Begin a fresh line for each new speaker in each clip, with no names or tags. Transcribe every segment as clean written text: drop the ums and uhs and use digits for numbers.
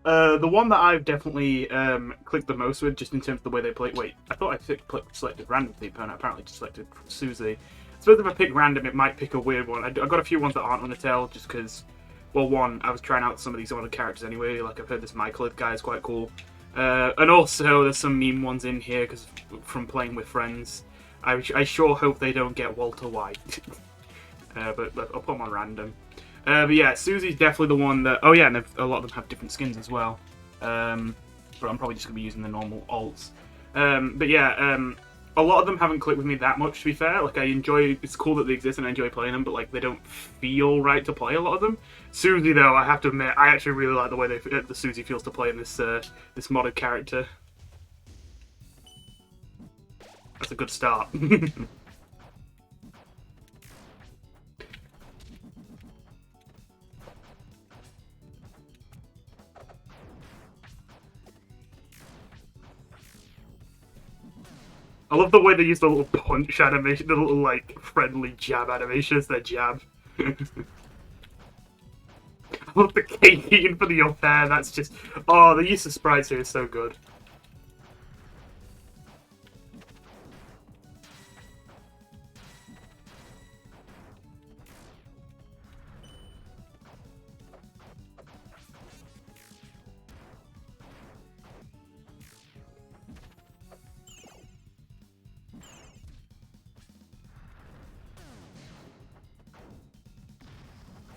The one that I've definitely clicked the most with, just in terms of the way they play. Wait, I thought selected random for the opponent. Apparently, just selected Susie. I suppose if I pick random, it might pick a weird one. I got a few ones that aren't on the tail, just because. Well, one, I was trying out some of these other characters anyway. Like I've heard this Michael guy is quite cool, and also there's some meme ones in here because from playing with friends. I sure hope they don't get Walter White, but I'll put them on random. But yeah, Susie's definitely the one that. Oh yeah, and a lot of them have different skins as well. But I'm probably just gonna be using the normal alts. But yeah, a lot of them haven't clicked with me that much. To be fair, like I enjoy. It's cool that they exist and I enjoy playing them, but like they don't feel right to play. A lot of them. Susie, though, I have to admit, I actually really like the way the Susie feels to play in this this modded character. That's a good start. I love the way they use the little punch animation, the little, like, friendly jab animation as their jab. I love the cake eating for the up air, that's just... Oh, the use of sprites here is so good.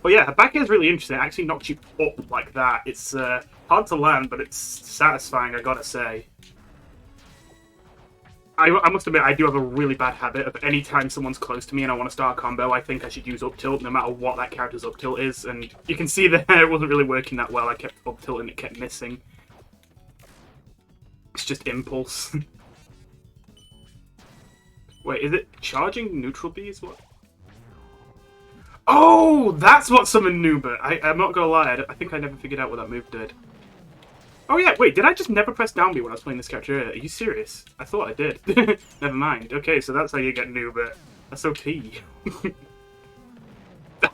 But yeah, Baka is really interesting. It actually knocks you up like that. It's hard to land, but it's satisfying, I gotta say. I must admit, I do have a really bad habit of any time someone's close to me and I want to start a combo, I think I should use up tilt no matter what that character's up tilt is. And you can see that it wasn't really working that well. I kept up tilt and it kept missing. It's just impulse. Wait, is it charging neutral bees? What? Oh, that's what summoned Nuba. I'm not gonna lie, I think I never figured out what that move did. Oh yeah, wait, did I just never press down B when I was playing this character? Are you serious? I thought I did. Never mind. Okay, so that's how you get Nuba. That's OP.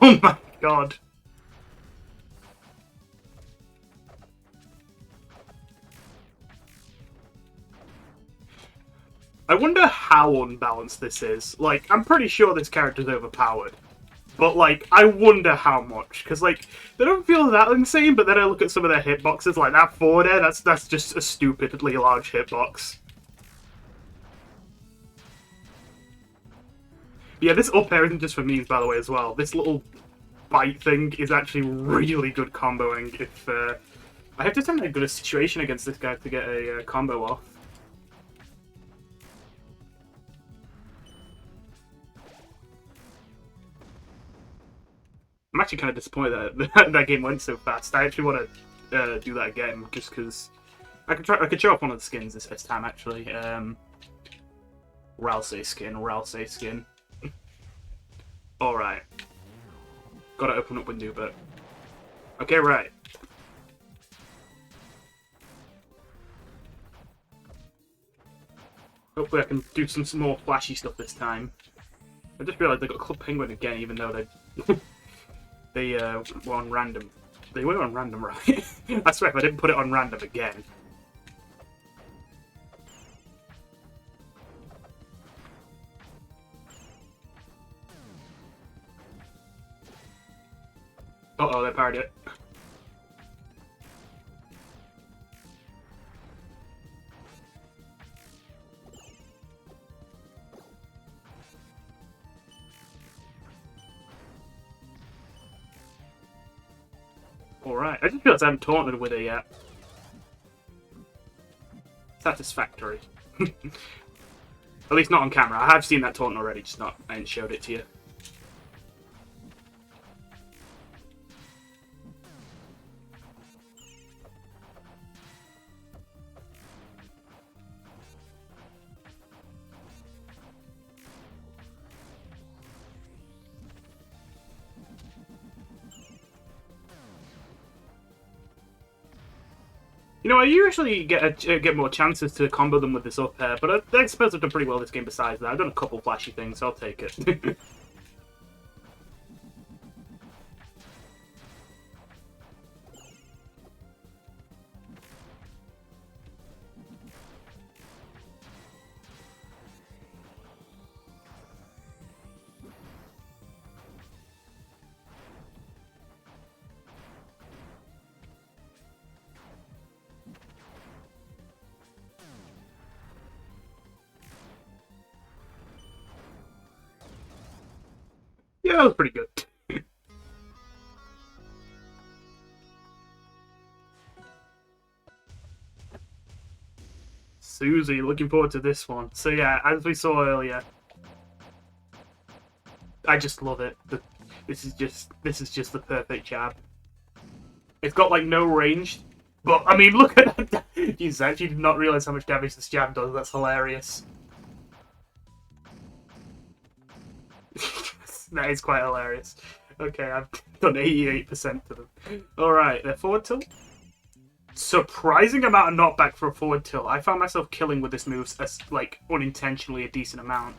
Oh my god. I wonder how unbalanced this is. Like, I'm pretty sure this character's overpowered. But, like, I wonder how much. Because, like, they don't feel that insane, but then I look at some of their hitboxes, like that forward air, that's just a stupidly large hitbox. Yeah, this up air isn't just for memes, by the way, as well. This little bite thing is actually really good comboing. If I have to turn in a good situation against this guy to get a combo off. I'm actually kind of disappointed that that game went so fast. I actually want to do that again, just because I could show off one of the skins this time actually. Ralsei skin. All right, gotta open up window, but okay, right. Hopefully, I can do some more flashy stuff this time. I just realised they got Club Penguin again, even though they. They were on random. They were on random, right? I swear if I didn't put it on random again. Uh-oh, they parried it. Alright, I just realised I haven't taunted with it yet. Satisfactory. At least not on camera. I have seen that taunt already, just not I ain't showed it to you. You know, I usually get more chances to combo them with this up air, but I suppose I've done pretty well this game besides that. I've done a couple flashy things, so I'll take it. Yeah, that was pretty good. Susie, looking forward to this one. So yeah, as we saw earlier, I just love it. This is just the perfect jab. It's got like no range, but I mean, look at that. Jesus, I actually did not realize how much damage this jab does. That's hilarious. That is quite hilarious. Okay, I've done 88% to them. Alright, their forward tilt. Surprising amount of knockback for a forward tilt. I found myself killing with this move as, like, unintentionally a decent amount.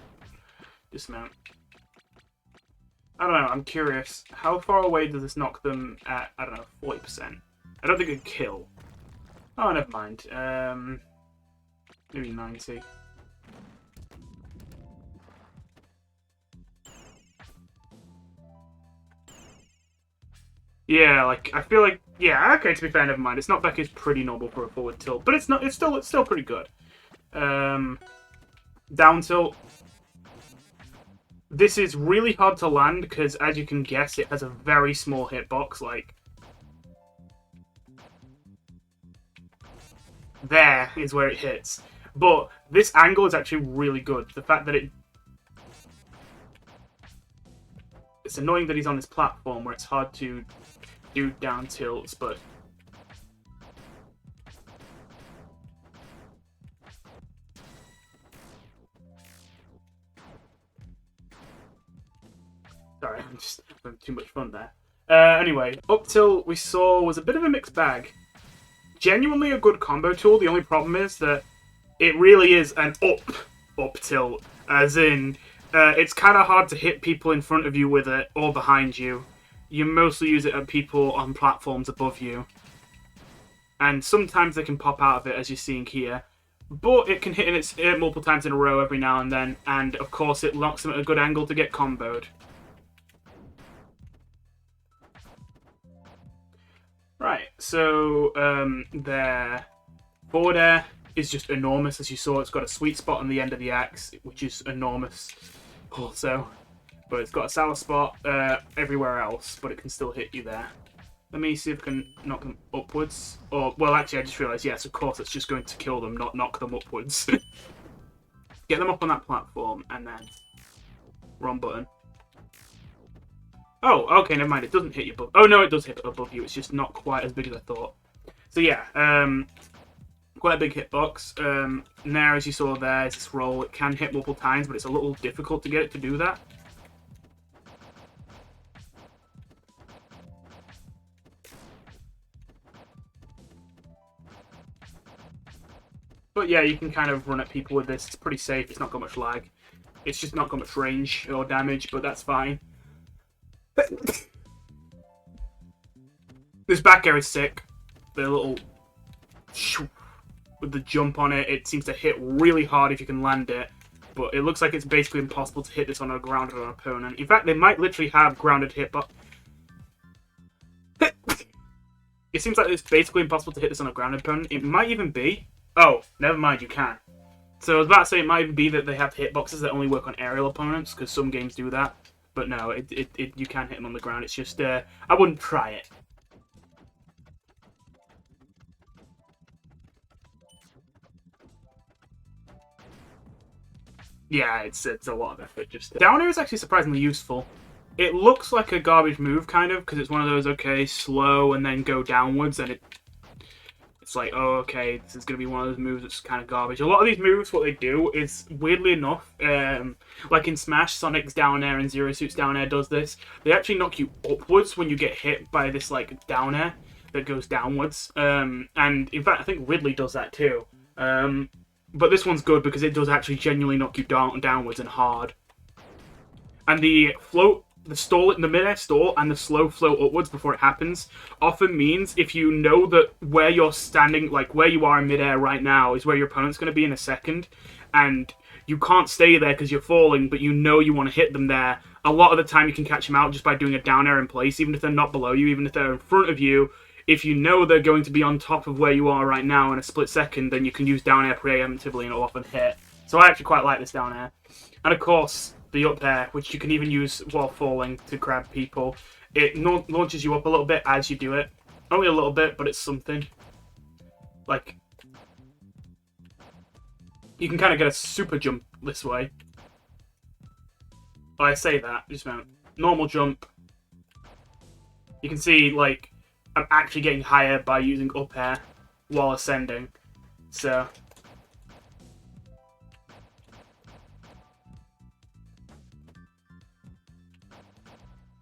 Dismount. I don't know, I'm curious. How far away does this knock them at, I don't know, 40%? I don't think it'd kill. Oh, never mind. Maybe 90. Yeah, like, I feel like, yeah, okay, to be fair, never mind. Its knockback is pretty normal for a forward tilt, but it's still pretty good. Down tilt. This is really hard to land, because, as you can guess, it has a very small hitbox, like... There is where it hits. But this angle is actually really good. The fact that it's annoying that he's on this platform where it's hard to do down tilts, but sorry, I'm just having too much fun there. Anyway, up tilt we saw was a bit of a mixed bag. Genuinely a good combo tool. The only problem is that it really is an up tilt, as in it's kind of hard to hit people in front of you with it or behind you. You mostly use it at people on platforms above you. And sometimes they can pop out of it, as you're seeing here. But it can hit multiple times in a row every now and then. And, of course, it locks them at a good angle to get comboed. Right, so their forward air is just enormous, as you saw. It's got a sweet spot on the end of the axe, which is enormous also. But it's got a sour spot everywhere else, but it can still hit you there. Let me see if I can knock them upwards. Or, well, actually, I just realised, yes, of course, it's just going to kill them, not knock them upwards. Get them up on that platform, and then... Wrong button. Oh, okay, never mind, it doesn't hit you above... Oh, no, it does hit above you, it's just not quite as big as I thought. So, yeah, quite a big hitbox. Now, as you saw there, is this roll. It can hit multiple times, but it's a little difficult to get it to do that. But yeah, you can kind of run at people with this. It's pretty safe. It's not got much lag. It's just not got much range or damage, but that's fine. This back air is sick. The little... with the jump on it, it seems to hit really hard if you can land it. But it looks like it's basically impossible to hit this on a grounded opponent. In fact, they might literally have grounded hit, but... It seems like it's basically impossible to hit this on a grounded opponent. It might even be... Oh, never mind, you can. So I was about to say it might even be that they have hitboxes that only work on aerial opponents, because some games do that. But no, you can hit them on the ground. It's just, I wouldn't try it. Yeah, it's a lot of effort. Just down air is actually surprisingly useful. It looks like a garbage move, kind of, because it's one of those, okay, slow and then go downwards, and it's like, oh, okay, this is going to be one of those moves that's kind of garbage. A lot of these moves, what they do is, weirdly enough, like in Smash, Sonic's down air and Zero Suit's down air does this. They actually knock you upwards when you get hit by this, like, down air that goes downwards. And, in fact, I think Ridley does that too. But this one's good because it does actually genuinely knock you downwards and hard. And the float... the mid-air stall and the slow flow upwards before it happens often means if you know that where you're standing, like where you are in mid-air right now, is where your opponent's going to be in a second, and you can't stay there because you're falling, but you know you want to hit them there, a lot of the time you can catch them out just by doing a down air in place, even if they're not below you, even if they're in front of you. If you know they're going to be on top of where you are right now in a split second, then you can use down air preemptively and it'll often hit. So I actually quite like this down air. And of course... the up air, which you can even use while falling to grab people. It launches you up a little bit as you do it. Only a little bit, but it's something. Like, you can kind of get a super jump this way. Oh, I say that, just a moment. Normal jump. You can see, like, I'm actually getting higher by using up air while ascending. So...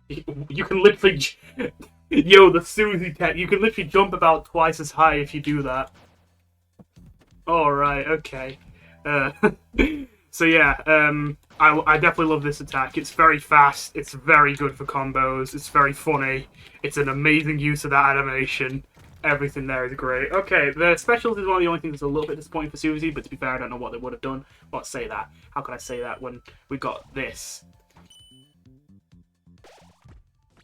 You can literally... Yo, the Susie tech. You can literally jump about twice as high if you do that. Alright, okay. So yeah, I definitely love this attack. It's very fast, it's very good for combos, it's very funny, it's an amazing use of that animation. Everything there is great. Okay, the specials is one of the only things that's a little bit disappointing for Susie, but to be fair, I don't know what they would have done. Well, say that. How could I say that when we got this?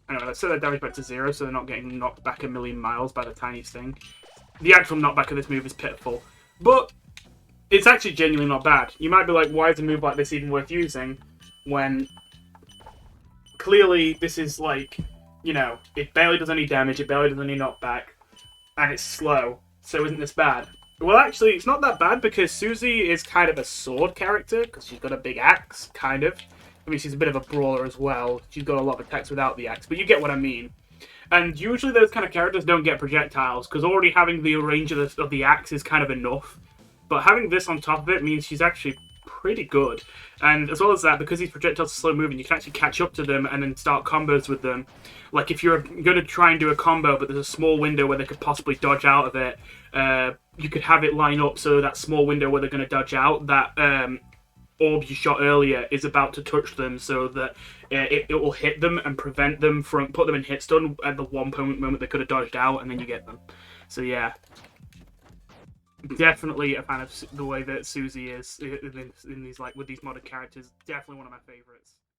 Anyway, let's set their damage back to 0 so they're not getting knocked back a million miles by the tiniest thing. The actual knockback of this move is pitiful, but it's actually genuinely not bad. You might be like, why is a move like this even worth using? When clearly this is like, you know, it barely does any damage, it barely does any knockback, and it's slow, so isn't this bad? Well, actually, it's not that bad because Susie is kind of a sword character, because she's got a big axe, kind of. I mean, she's a bit of a brawler as well. She's got a lot of attacks without the axe, but you get what I mean. And usually those kind of characters don't get projectiles, because already having the range of the axe is kind of enough. But having this on top of it means she's actually pretty good. And as well as that, because these projectiles are slow moving, you can actually catch up to them and then start combos with them. Like if you're going to try and do a combo, but there's a small window where they could possibly dodge out of it, you could have it line up so that small window where they're going to dodge out, that orb you shot earlier is about to touch them, so that it will hit them and prevent them from, put them in hit stun at the one moment they could have dodged out, and then you get them. So yeah, definitely a fan of the way that Susie is in these, like, with these modern characters. Definitely one of my favorites.